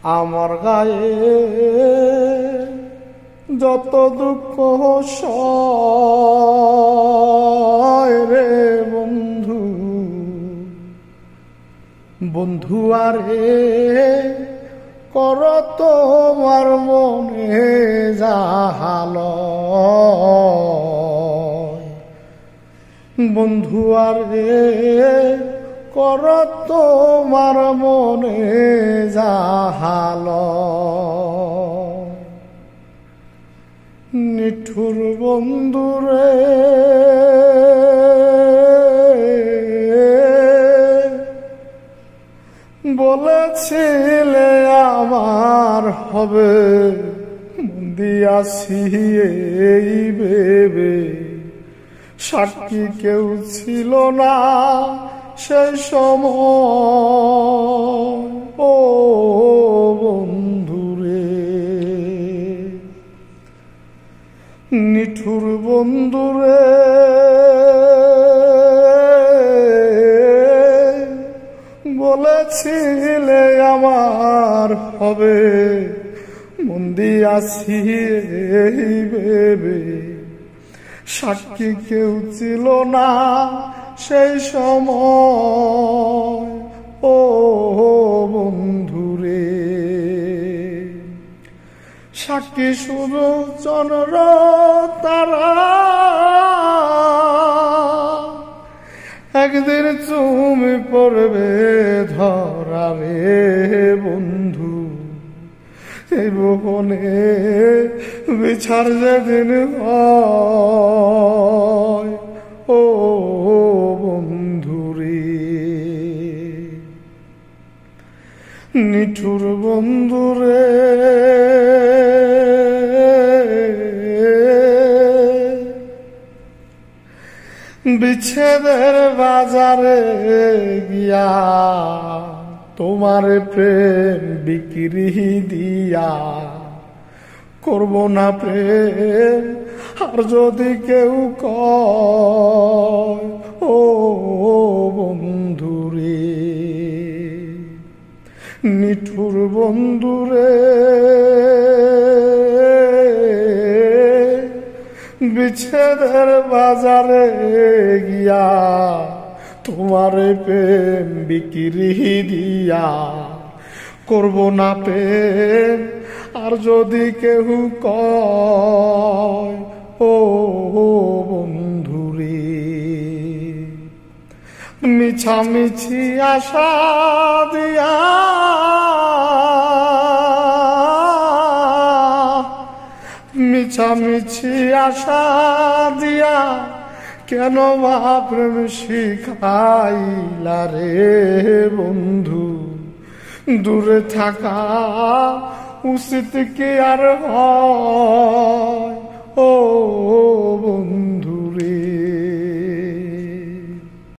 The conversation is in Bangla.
আমার গায়ে যত দুঃখ সয় রে বন্ধু, বন্ধু আরে কর তোমার মনে জাহালয়, বন্ধু আরে কর তোমার মনে জাহালয়। নিঠুর বন্ধুরে বলেছিলে আমার হবে, মন দিয়াছি এই ভেবে, সাক্ষী কেউ ছিল না সেই সময় ও বন্ধুরে। নিঠুর বন্ধুরে বলেছিলে আমার হবে, মন দিয়াছি এই ভেবে, সাক্ষী কেউ ছিল না সেই সময় ও বন্ধুরে। সাক্ষী শুধু চন্দ্র তারা, একদিন তুমি পড়বে ধরা রে বন্ধু, এই ভুবনে বিচার যেদিন হয় ও বন্ধুরে। নিঠুর বন্ধুরে বিচ্ছেদের বাজারে গিয়া তোমার প্রেম বিক্রি দিয়া, করব না প্রেম আর যদি কেউ কয় ও বন্ধুরে। নিঠুর বন্ধুরে বিচ্ছেদের বাজারে গিয়া তোমার প্রেম বিক্রি দিয়া, করব না প্রেম আর যদি কেউ কয় ও বন্ধুরে। মিছামিছি আশা দিয়া মিছামিছি আশা দিয়া কেন বা প্রেম শিখাইলা রে বন্ধু, দূরে থাকা উচিত কি আর হয়